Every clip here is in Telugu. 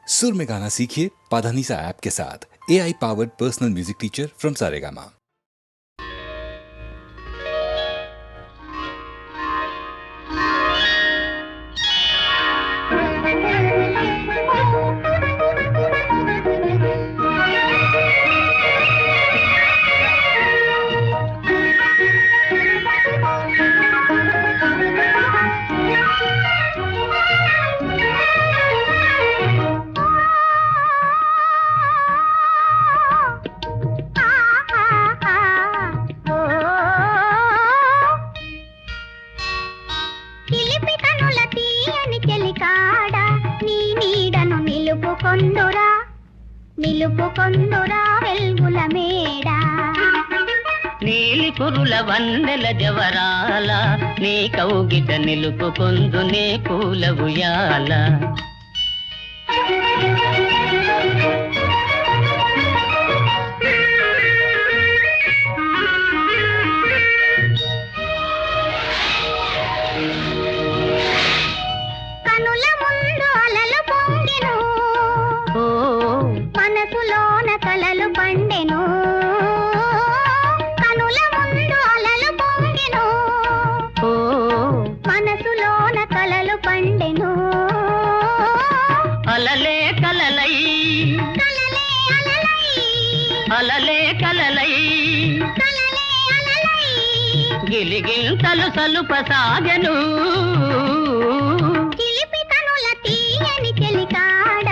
सुर में गाना सीखिए पाधानीसा ऐप के साथ। AI powered personal music teacher from Saregama. నిలుపుకొందురా వెల్గుల మేడ నీలి కురుల వన్నెల జవరాల నీ కౌగిట నిలుపుకొందు నే పూల ఉయ్యాల కనుల ముందు అలలు పొంగెను మనసులోన కలలు పండెను కనుల ముందు అలలు పొంగెను మనసులోన కలలు పండెను అలలే కలలై కలలే అలలై అలలే కలలై కలలే అలలై గిలిగింతలు సలుపసాగెను చిలిపి కనుల తీయని చెలికాడ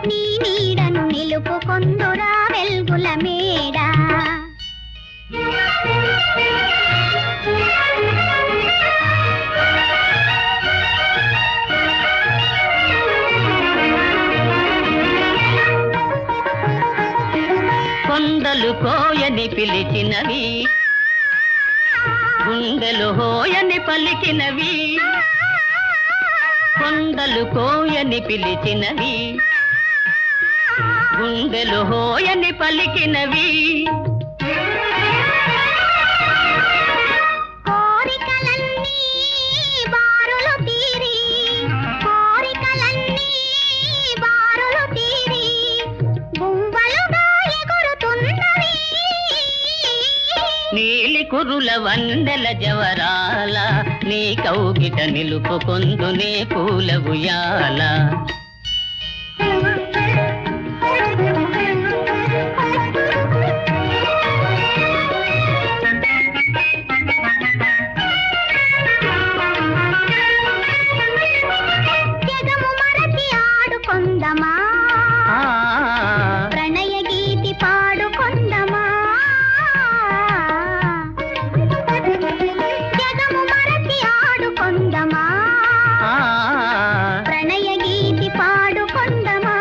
నీ నీడను నిలుపుకొందురా వెల్గుల మేడ కొండలు కోయని పిలిచినవి గుండెలు హోయని పలికినవి కొండలు కోయని పిలిచినవి గుండెలు హోయని పలికినవి కోరికలన్నీ బారులు తీరి కోరికలన్నీ బారులు తీరి గుంబలుగా ఎగురుతున్నవి నీలి కురుల వందెల జవరాల నీ కౌగిట నిలుపుకొందు నే పూల ఉయ్యాల జగము మరచి ఆడుకొందమా ప్రణయ గీతి పాడుకొందమా జగము మరచి ఆడుకొందమా ప్రణయ గీతి పాడుకొందమా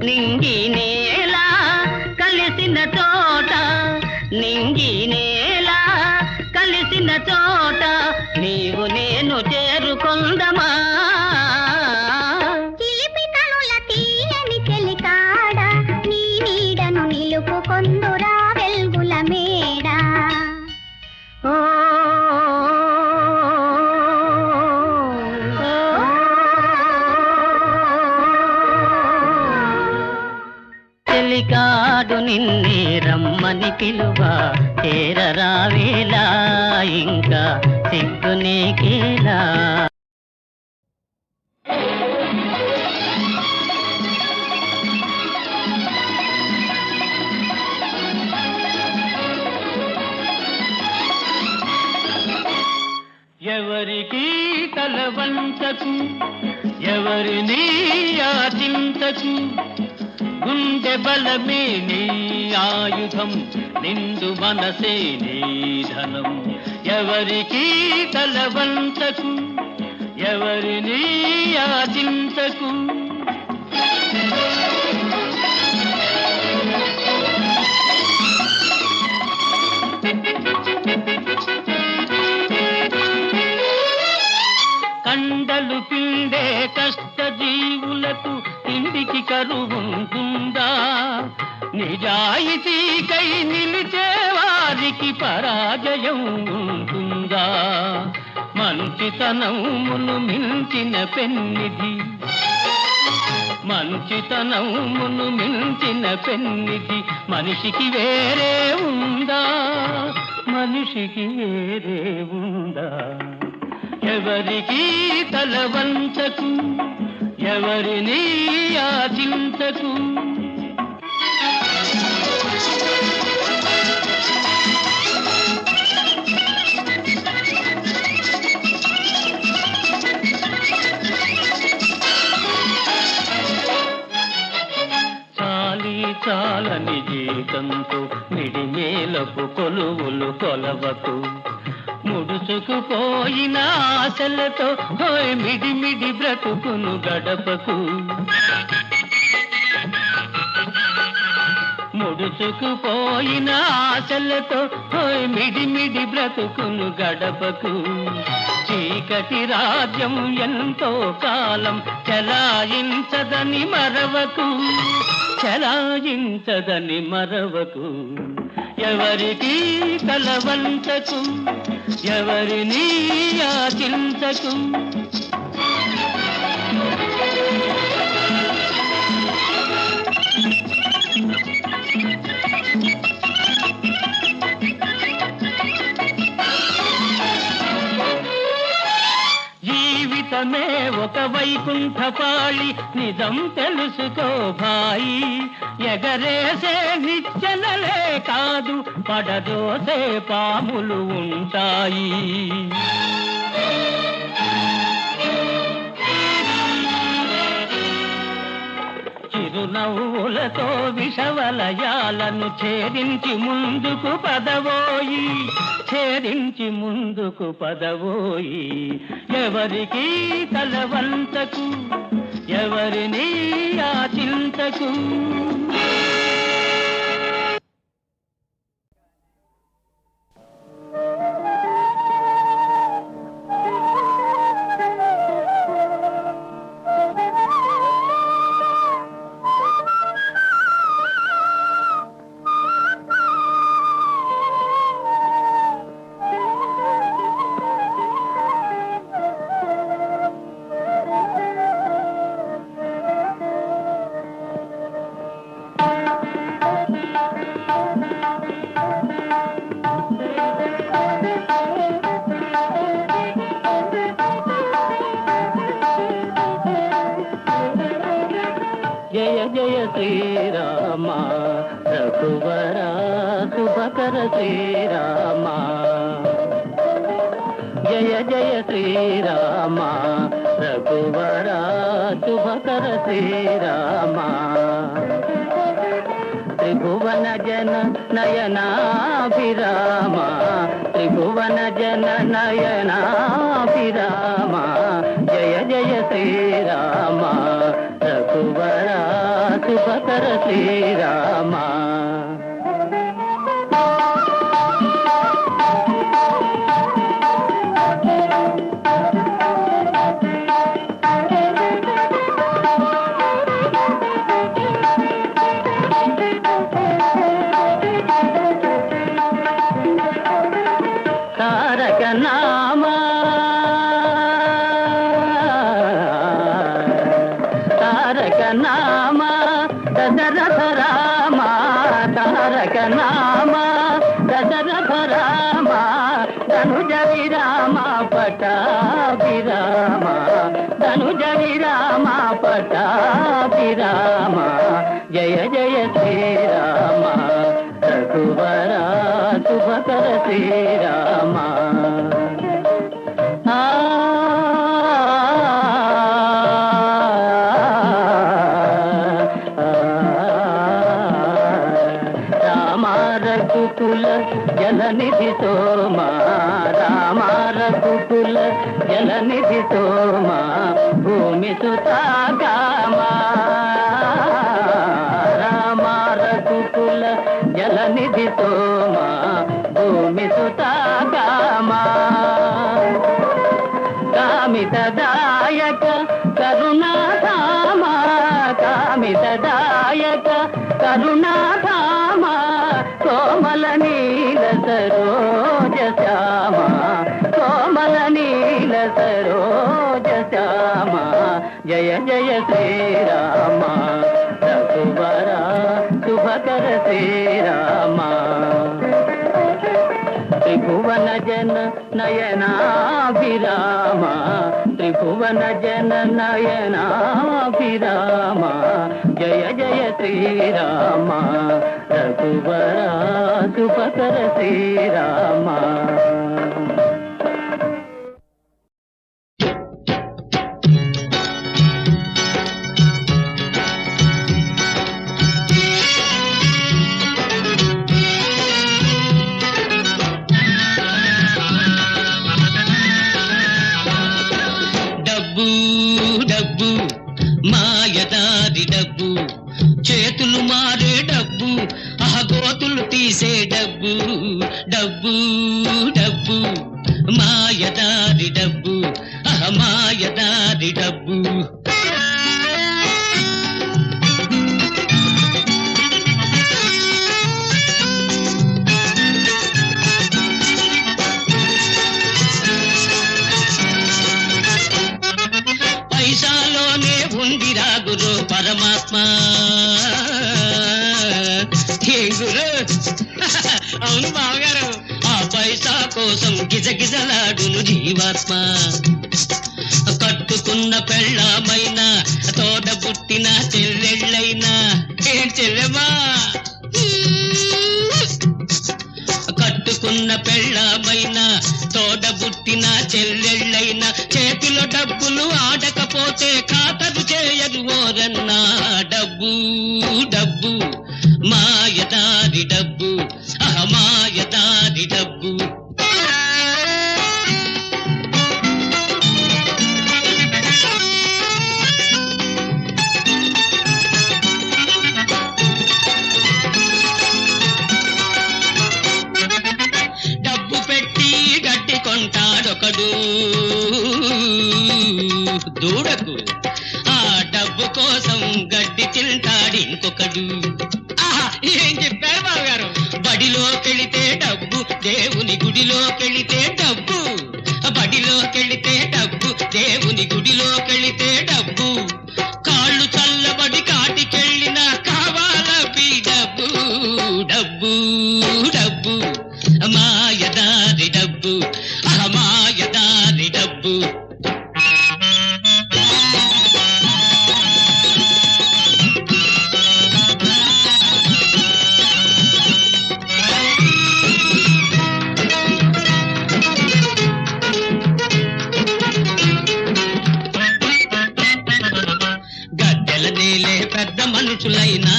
నింగి నేల కలిసిన చోట నింగి నేల కలిసిన చోట నీవు నేను చేరుకొందమా చిలిపి కనుల తీయని చెలికాడ నీ నీడను నిలుపుకొందురా వెల్గుల మేడ ఓ చెలికాడు నిన్నే రమ్మని పిలువ చేరరావేలా ఇంకా సిగ్గునేకేలా ఎవరికి తలవంచకు ఎవరిని యాచించకు గుండె బలమే నీ ఆయుధం నిండు మనసే నీ ధనం ఎవరికి తలవంచకు ఎవరిని యాచించకు కండలు పిండే కష్ట జీవులకు ఇంటికి కరువుంటుందా నిజాయితీకై నిలిచే వారికి పరాజయం ఉంటుందా మంచితనమును మించిన పెన్నిధి మంచితనమును మించిన పెన్నిది మనిషికి వేరే ఉందా, మనిషికి వేరే ఉందా? ఎవరికి తల వంచకు, ఎవరిని యాచించకు. చాలని జీతంతో మిడిమేలకు కొలువులు కొలవకు, ముడుచుకుపోయిన ఆశలతో మిడిమిడి బ్రతుకును గడపకు. ముడుచుకుపోయిన ఆశలతో మిడిమిడి బ్రతుకును గడపకు. చీకటి రాజ్యం ఎంతో కాలం చలాయించదని మరవకు, చలాయించదని మరవకు. ఎవరికి తలవంచకు, ఎవరిని యాచించకు. జీవితమే ఒక వైకుంఠపాళి, నిజం తెలుసుకో భాయి. ఎగరేసే నిచ్చెనలే కాదు, పడదోసే పాములు ఉంటాయి. చిరునవ్వులతో విషవలయాలను ఛేదించి ముందుకు పదవోయి, ఛేదించి ముందుకు పదవోయి. ఎవరికి తలవంచకు, ఎవరిని యాచించకు. జయ జయ శ్రీరామ రఘువర శుభకర శ్రీరామ. జయ జయ శ్రీరామ రఘువర శుభకర శ్రీరామ. త్రిభువన జన నయనాభిరామ, త్రిభువన జన నయనాభిరామ. జయ జయ శ్రీరామ రఘువర శుభకర శ్రీరామ. తారక నామ తారక నామ దశరథ రామ, తారక నామ దశరథ రామ. ధనుజ విరామ పటాభిరామ, ధనుజ విరామ పటాభిరామ. జయ జయ శ్రీరామ రఘువర శుభకర శ్రీరామ. రామ రఘుకుల జలనిధి సోమ, రామ రఘుకుల జలనిధి సోమ. భూమి సుతాగామ, రామ రఘుకుల జలనిధి సోమ. భూమి సుతాగామ. కామితదాయక కరుణాధామ, కామితదాయక కరుణాధామ. కోమల నీల సరోజ శ్యామ, కోమల నీల సరోజ శ్యామ. జయ జయ శ్రీ శ్రీరామ రఘువర శుభకర శ్రీరామ త్రిభువన జన నయనాభిరామ త్రిభువన జన నయనాభిరామ జయ జయ శ్రీరామ రఘువర శుభకర శ్రీరామ డబ్బు మాయదారి డబ్బు చేతులు మారే డబ్బు గోతులు తీసే డబ్బు డబ్బు డబ్బు మాయదారి డబ్బు మాయదారి డబ్బు పైసాలోనే ఉందిరా గురు పరమాత్మ గురు అవును బావగారు ఆ పైసా కోసం గిజగిజలాడును జీవాత్మ కట్టుకున్న పెళ్ళామైన తోడ పుట్టిన చెల్లెళ్ళైనా ఏం చెల్లెమా కట్టుకున్న పెళ్ళామైన తోడబుట్టిన చెల్లెళ్ళైనా చేతిలో డబ్బులు ఆడకపోతే ఖాతరు చేయదు ఓరన్నా డబ్బు డబ్బు మాయదారి డబ్బు మాయదారి డబ్బు కొంటాడొకడు దూడకు ఆ డబ్బు కోసం గడ్డి తింటాడు ఇంకొకడు ఏం చెప్పారు బావగారు బడిలోకెళితే డబ్బు దేవుని గుడిలోకెళితే డబ్బు బడిలోకెళితే డబ్బు దేవుని గుడిలోకెళితే డబ్బు కాళ్ళు చల్లబడి కాటికెళ్ళినా కావాలీ డబ్బు డబ్బు డబ్బు మాయదారి డబ్బు మాయదారి డబ్బు గద్దెల నేలే పెద్ద మనుషులైనా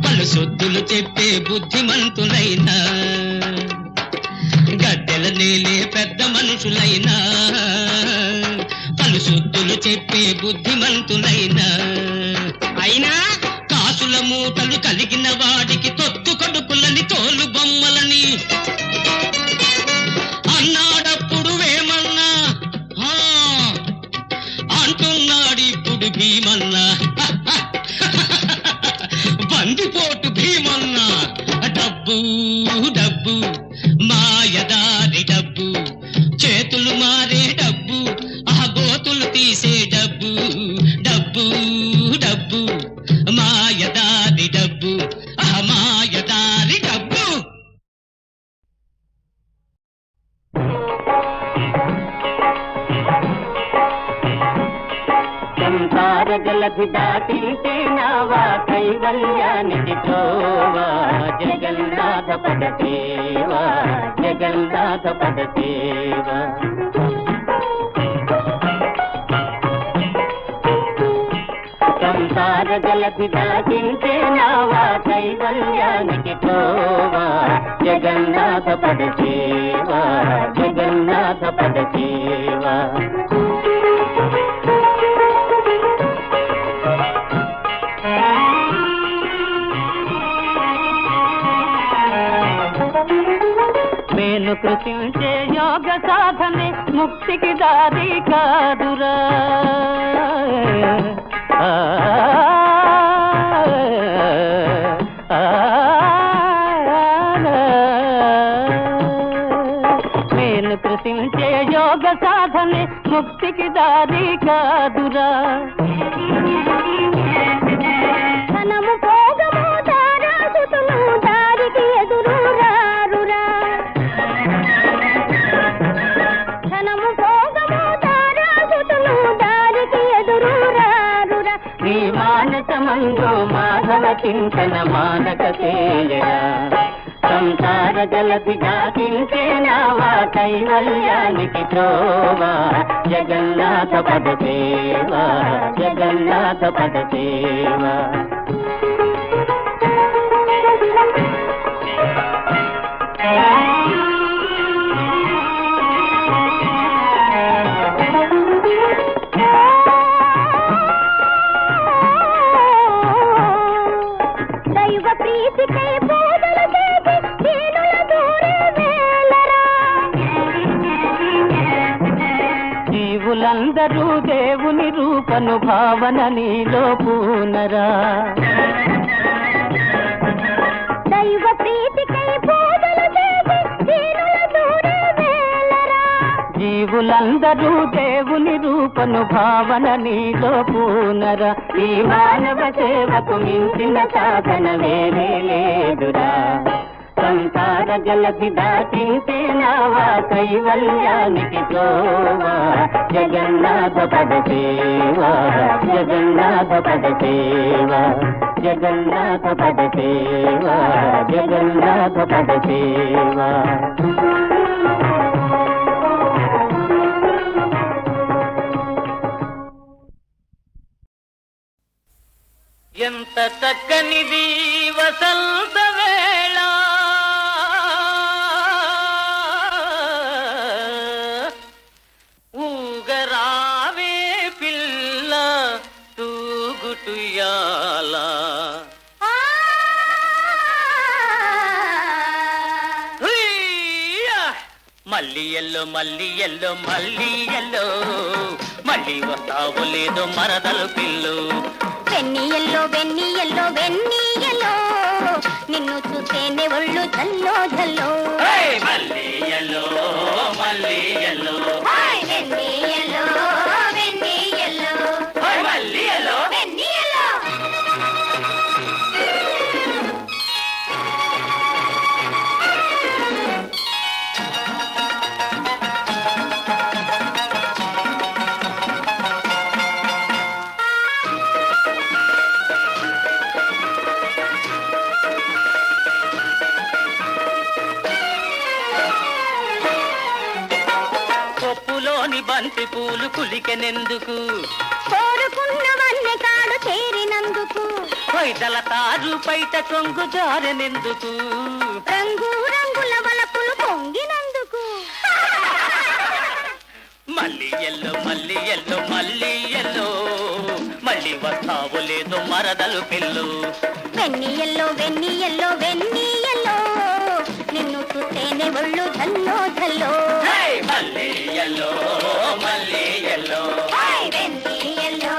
పలు సొద్దులు చెప్పే బుద్ధిమంతులైనా గద్దెల నేలే పెద్ద మనుషులైనా పలు సొద్దులు చెప్పే బుద్ధిమంతులైనా అయినా కాసుల మూటలు కలిగిన వాడికి తొత్తు కడుపులని తోలు బొమ్మలని అన్నాడప్పుడు వేమన్నా అంటున్నాడిప్పుడు భీమన్నా బందిపోటు భీమన్నా డబ్బు డబ్బు మాయదారి డబ్బు చేతులు మారే డబ్బు గోతులు తీసే డబ్బు డబ్బు డబ్బు మాయదారి డబ్బు మాయదారి డబ్బు సంసార జలధి దాటితే నావా కైవల్యానికి తోవా జగన్నాథ పద సేవా జగన్నాథ పద సేవా సంసార జలధి దాటితే నావా కైవల్యానికి తోవా జగన్నాథ పద సేవా జగన్నాథ పద సేవా మేలు కృషించే యోగ సాధనే ముక్తికి దారి కాదురా మేలు కృషించే యోగ సాధనే ముక్తి ముక్తికి దారి కాదురా. ధనము భోగము దారాసుతులు దారికి ఎదురు రారురా. ధనము భోగము దారాసుతులు దారికి ఎదురు రారురా. నీ మానసమందు మాధవ చింతన మానక చేయరా. సంసార జలధి గాకించే నావా కైవల్యానికి త్రోవా. జగన్నాథ పద సేవా, జగన్నాథ పద సేవా. దైవ ప్రీతికై పూజలు చేసి దీనుల దూరే వేలరా. జీవులందరూ దేవుని రూపను భావన నీలో పూనరా. దైవ ప్రీతికై పూజలు చేసి దీనుల దూరే వేలరా. జీవులందరూ దేవుని రూపను భావన నీలో పూనరా. ఈ మానవ సేవకు మించిన సాధన వేరే లేదురా. సంసార జలధి దాటించే నావా కైవల్యానికి త్రోవా. జగన్నాథ పద సేవా, జగన్నాథ పద సేవా, జగన్నాథ పద సేవా, జగన్నాథ పద సేవా. ఎంత చక్కనిది వసంత వేళ, ఊగరావే పిల్ల తూగుటుయాల. మల్లి ఎల్లో మల్లి ఎల్లో మల్లి ఎల్లో, మళ్ళీ వస్తావు లేదు మరదలు పిల్లు. వెన్నీయల్లో వెన్నీయల్లో వెన్నీయల్లో, నిన్ను చూస్తేనే ఒళ్ళు జల్లో జల్లో. మల్లి ఎల్లో మల్లి ఎల్లో, వెన్నీయల్లో వెన్నీయల్లో, మల్లి ఎల్లో. వెన్నీయల్లో. పప్పులోని బంతి పూలు కులికెనెందుకు, కోరుకున్నవన్నీ కాడు చేరినందుకు. కొయ్దల తారు పైట కొంగు జారెనెందుకు, రంగు రంగుల వలపులు పొంగినందుకు. మల్లి ఎల్లో మల్లి ఎల్లో మల్లి ఎల్లో, మళ్ళీ వస్తావు లేదు మరదలు పిల్లు. వెన్నీయల్లో వెన్నీయల్లో వెన్నీయల్లో, నిన్ను చూస్తేనే ఒళ్ళు జల్లో జల్లో. మల్లి ఎల్లో మల్లి ఎల్లో, వెన్నీయల్లో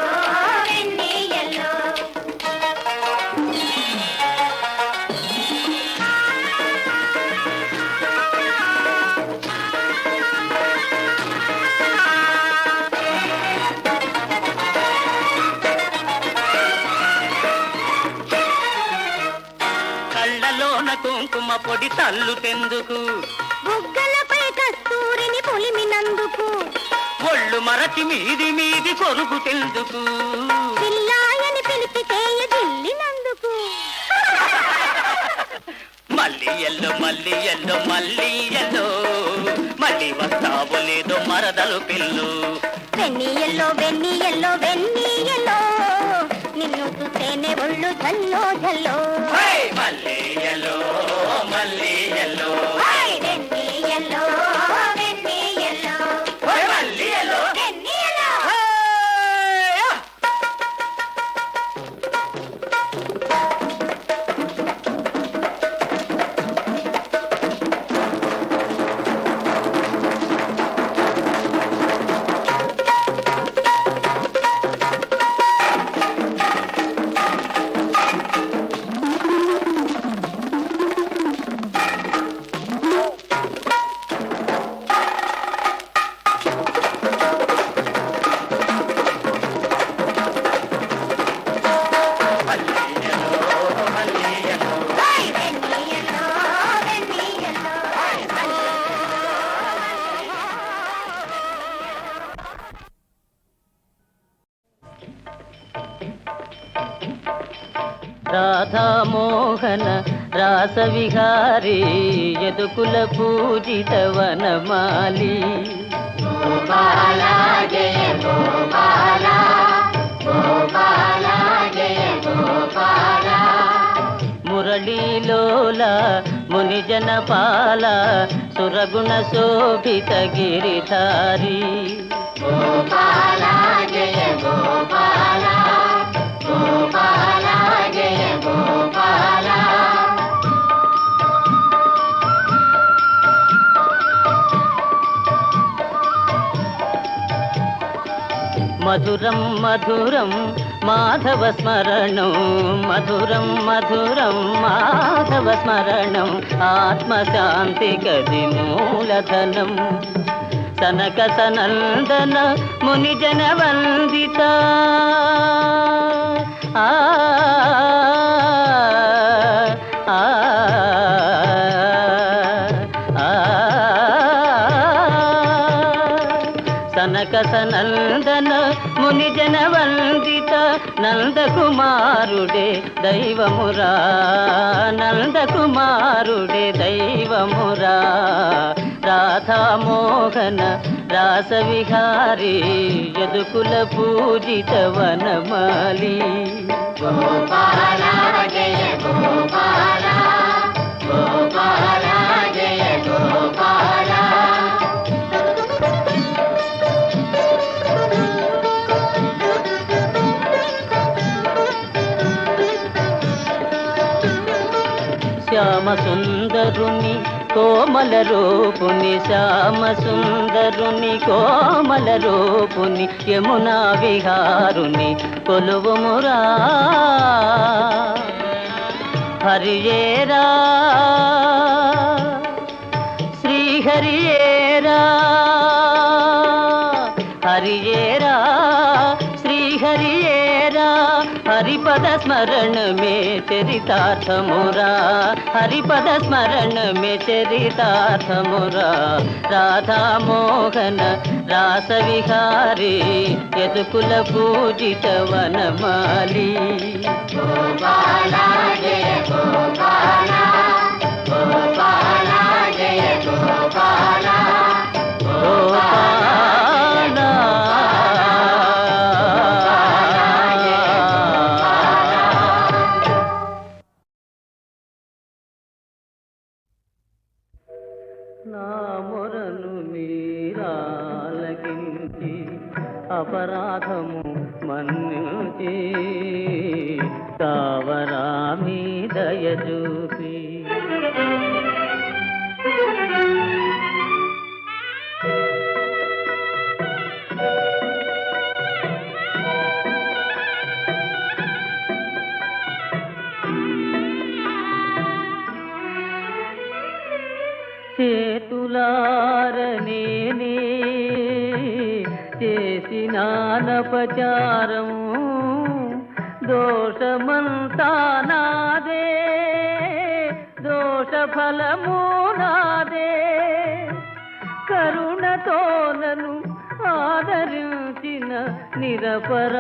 వెన్నీయల్లో. కళ్ళలోన కుంకుమ పొడి తల్లుతెందుకు, బుగ్గలపై కస్తూరిని పొలిమినందుకు. ఒళ్ళు మరచి మీది మీది కొరుకుతెందుకు, పిల్లాయని పిలిచి చేయ దిల్లినందుకు. మల్లి ఎల్లో మల్లి ఎల్లో మల్లి ఎల్లో, మళ్ళీ వస్తావు లేదు మరదలు పిల్లు. వెన్నీయల్లో వెన్నీయల్లో వెన్నీయల్లో, నిన్ను చూస్తేనే ఒళ్ళు జల్లో జల్లో. మల్లి ఎల్లో మల్లి ఎల్లో, వెన్నీయల్లో వెన్నీయల్లో, మల్లి ఎల్లో. వెన్నీయల్లో. రాధామోహన రాసవిహారీ యదుకుల పూజిత వనమాలి. గోపాల జయ గోపాల గోపాల జయ గోపాల మురళీలోల మునిజనపాల సురగుణ శోభిత గిరిధారి. గోపాల జయ గోపాల గోపాల జయ గోపాల మధురం మధురం మాధవ స్మరణం మధురం మధురం మాధవ స్మరణం ఆత్మశాంతి గది మూలధనం. సనక సనందన మునిజన వందిత ఆ ఆ సనక సనందన మునిజన వందిత నందకుమారుడే దైవమురా నందకుమారుడే దైవమురా. రాధామోహన రాసవిహారీ యదుకుల పూజిత వనమాలి. గోపాల జయ గోపాల గోపాల జయ గోపాల శ్యామ సుందరుని కోమల రూపుని శ్యామ సుందరుని కోమల రూపుని యమునా విహారుని కొలువుమురా. హరియేరా శ్రీహరియేరా హరియేరా శ్రీహరియేరా హరిపద స్మరణ మే చరితార్థమురా హరిపద స్మరణ మే చరితార్థమురా. రాధామోహన రాసవిహారీ యదుకుల పూజిత వనమాలి. గోపాల జయ గోపాల గోపాల జయ గోపాల నా మొరను మీరాలకించి అపరాధము మన్నించి కావరా మీ దయ చూపి. చేతులారనే చేసినానపచారము దోషమంతా నాదే దోష ఫలము నాదే. కరుణతో నన్ను ఆదరించిన నిరపరాధులకాయి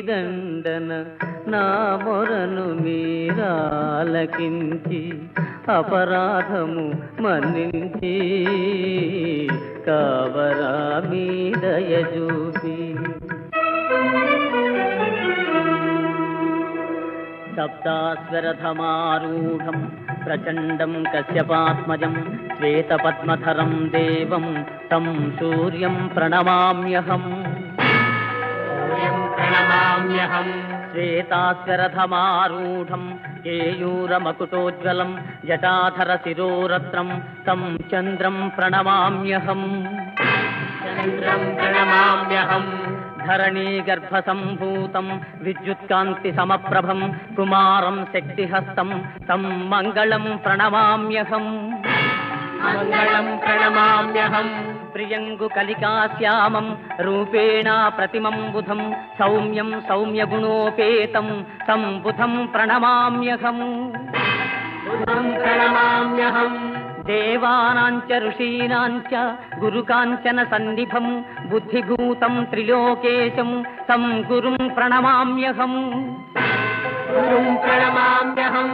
దండన నా మొరను మీరాలకించి అపరాధము మన్నించి కావరా మీ దయ చూపి. సప్తాస్వరథమారూఢం ప్రచండం కశ్యపాత్మజం శ్వేతపద్మధరం దేవం తం సూర్యం ప్రణమామ్యహం. శ్వేతాస్వరథమారూఢం కేయూరమకుటోజ్వలం జటాధర శిరోరత్నం తం చంద్రం ప్రణమామ్యహం. ధరణీ గర్భ సంభూతం విద్యుత్కాంతి సమప్రభం కుమారం శక్తిహస్తం తం మంగళం ప్రణమామ్యహం. ప్రియంగు కలికాశ్యామం రూపేణ ప్రతిమం బుధం సౌమ్యం సౌమ్యగుణోపేతం తం బుధం ప్రణమామ్యహం. దేవానాంచ ఋషీనాంచ గురుకాంచన సన్నిభం బుద్ధిభూతం త్రిలోకేశం తం గురుం ప్రణమామ్యహం. గురుం ప్రణమామ్యహం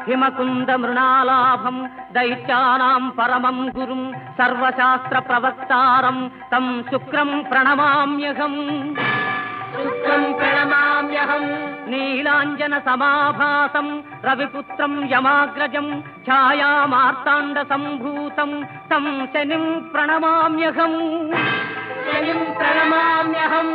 హిమకుంద మృణాలాభం దైత్యానాం పరమం గురుం సర్వశాస్త్ర ప్రవక్తారం తం శుక్రం ప్రణమామ్యహం శుక్రం ప్రణమామ్యహం నీలాంజన సమాభాసం రవిపుత్రం యమాగ్రజం ఛాయామార్తాండ సంభూతం తం శనిం ప్రణమామ్యహం శనిం ప్రణమామ్యహం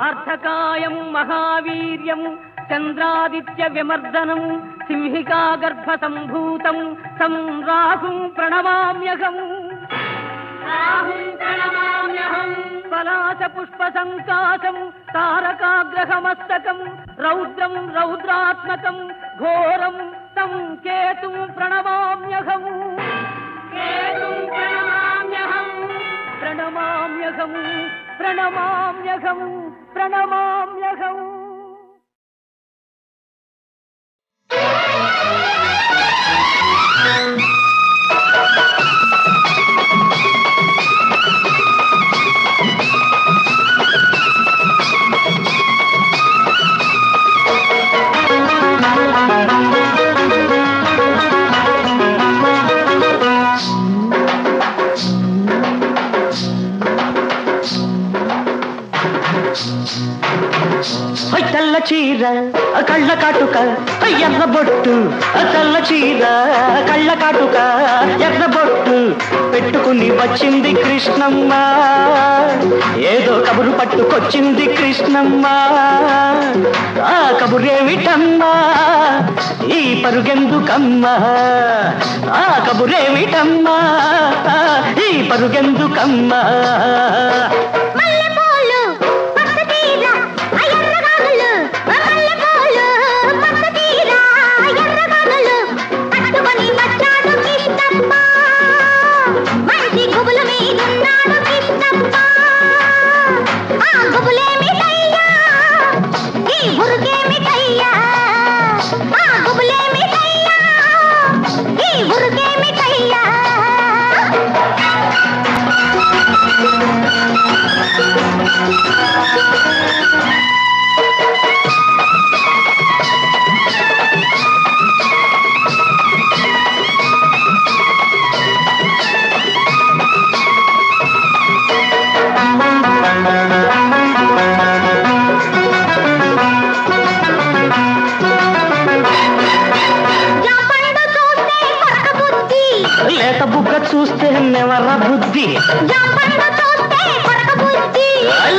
అర్ధకాయం మహావీర్యం చంద్రాదిత్య విమర్దనం సింహికా గర్భ సంభూతం తం రాహుం ప్రణమామ్యహం రాహుం ప్రణమామ్యహం పలాశ పుష్ప సంకాశం తారకాగ్రహమస్తకం రౌద్రం రౌద్రాత్మకం ఘోరం తం కేతుం ప్రణమామ్యహం కేతుం ప్రణమామ్యహం ప్రణమామ్యహం ప్రణమామ్యహం ప్రణమామ్యహం తెల్ల చీర కళ్ళ కాటుక ఎర్ర బొట్టు తెల్ల చీర కళ్ళ కాటుక ఎర్ర బొట్టు పెట్టుకుని వచ్చింది కృష్ణమ్మ ఏదో కబురు పట్టుకొచ్చింది కృష్ణమ్మ ఆ కబురేమిటమ్మా ఈ పరుగెందుకమ్మా ఆ కబురేమిటమ్మా ఈ పరుగెందుకమ్మా లేత బుగ్గ చూస్తే నెవర బుద్ధి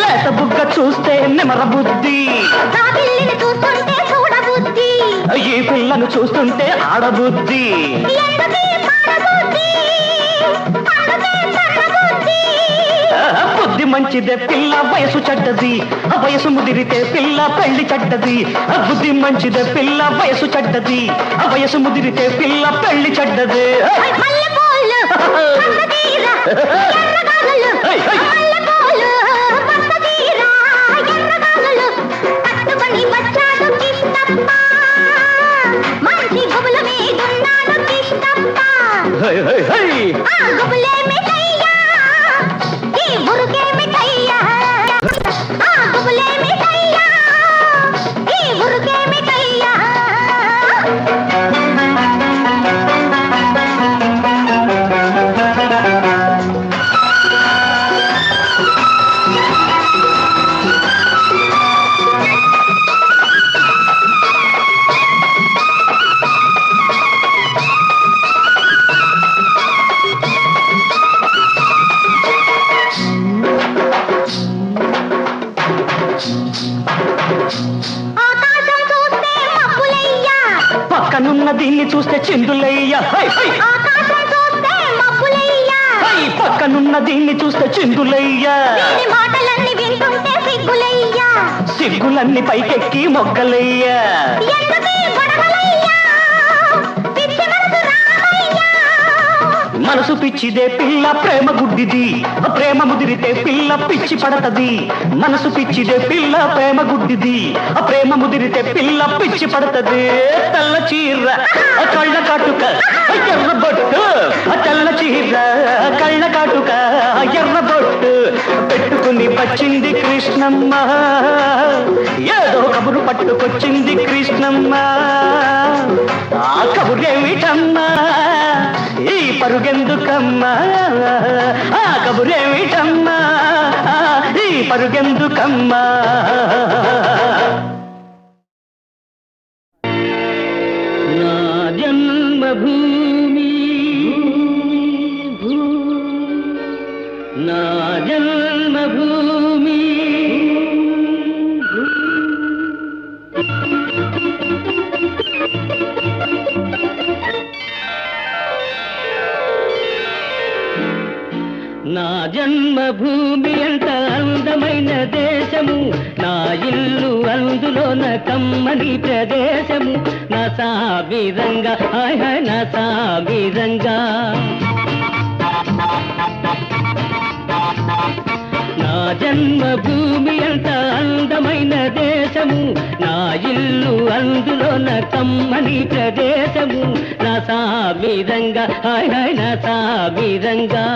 లేత బుగ్గ చూస్తే నెమర బుద్ధి ఈ పిల్లను చూస్తుంటే ఆడబుద్ధి బుద్ధి మంచిదే పిల్ల వయసు చెడ్డది వయసు ముదిరితే పిల్ల పెళ్లి చెడ్డది బుద్ధి మంచిదే పిల్ల వయసు చెడ్డది వయసు ముదిరితే పిల్ల పెళ్లి చెడ్డది పక్కనున్న దీన్ని చూస్తే చిందులయ్యా పక్కనున్న దీన్ని చూస్తే చిందులయ్యా సిగ్గులన్నీ పైకెక్కి మొగ్గలయ్యా మనసు పిచ్చిదే పిల్ల ప్రేమ గుడ్డిది ప్రేమ ముదిరితే పిల్ల పిచ్చి పడతది మనసు పిచ్చిదే పిల్ల ప్రేమ గుడ్డిది ప్రేమ ముదిరితే పిల్ల పిచ్చి పడతది తెల్ల చీర కళ్ళ కాటుక ఎర్ర బొట్టు తెల్ల చీర కళ్ళ కాటుక ఎర్ర బొట్టు పెట్టుకుని వచ్చింది కృష్ణమ్మ, ఏదో కబురు పట్టుకొచ్చింది కృష్ణమ్మ. ఆ కబురేమిటమ్మా, ఈ పరుగెందుకమ్మా, ఆ కబురేమిటమ్మా, ఈ పరుగెందుకమ్మా. నా జన్మభూమి, నా జన్మభూమి. నా జన్మభూమి ఎంత అందమైన దేశము, నా ఇల్లు అందులోన కమ్మని ప్రదేశము. నా సామిరంగా హాయ్ హాయ్ నా సామిరంగా. నా జన్మభూమి ఎంత అందమైన దేశము, నా ఇల్లు అందులోన కమ్మని ప్రదేశము. నా సామిరంగా హాయ్ హాయ్ నా సామిరంగా.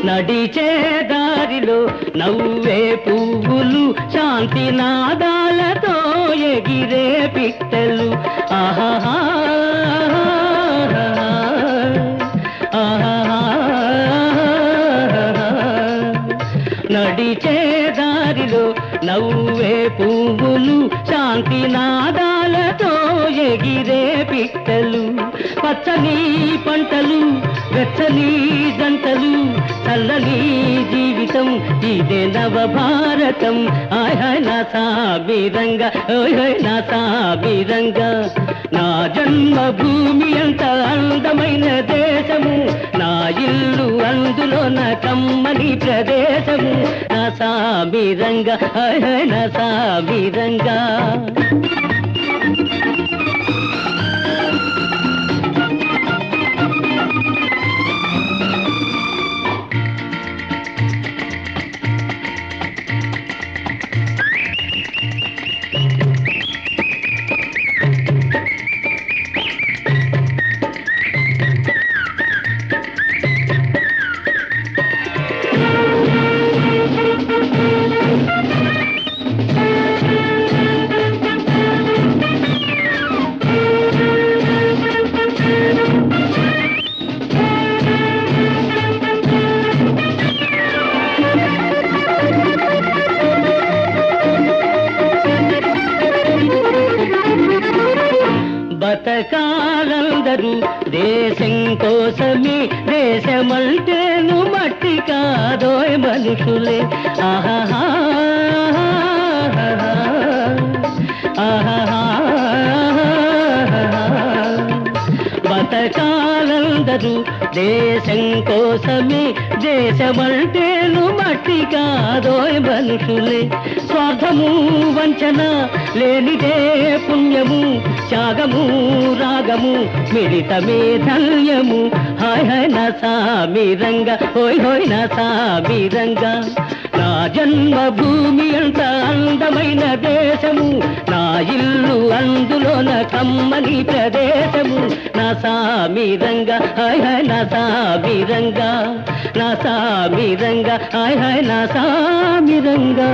నడిచే దారిలో నవ్వే పువ్వులు, శాంతి నాదాలతో ఎగిరే పిట్టలు. ఆహా నడిచే దారిలో నవ్వే పువ్వులు, శాంతి నాదాలతో ఎగిరే పిట్టలు. పచ్చని పంటలు, వెచ్చని జంటలు, చల్లని జీవితం ఇదే నవభారతం. హాయ్ హాయ్ నా సామిరంగా, ఓయ్ హాయ్ నా సామిరంగా. నా జన్మభూమి ఎంత అందమైన దేశము, నా ఇల్లు అందులోన కమ్మని ప్రదేశము. నా సామిరంగా హాయ్ హాయ్ నా సామిరంగా. బతకాలందరూ దేశం కోసమే, దేశమంటేను మట్టి కాదోయ్ మనుషులే. ఆహా ఆహా బతకాలందరూ దేశం కోసమే, దేశమంటేను మట్టి కాదోయ్ మనుషులే. స్వార్థము వంచన లేనిదే పుణ్యము, త్యాగము రాగము మిళితమే ధన్యము. హాయ్ హాయ్ నా సామిరంగా, హోయ్ హోయ్ నా సామిరంగా. నా జన్మభూమి ఎంత అందమైన దేశము, నా ఇల్లు అందులోన కమ్మని ప్రదేశము. నా సామిరంగా హాయ్ హాయ్ నా సామిరంగా. నా సామిరంగా హాయ్ హాయ్ నా సామిరంగా.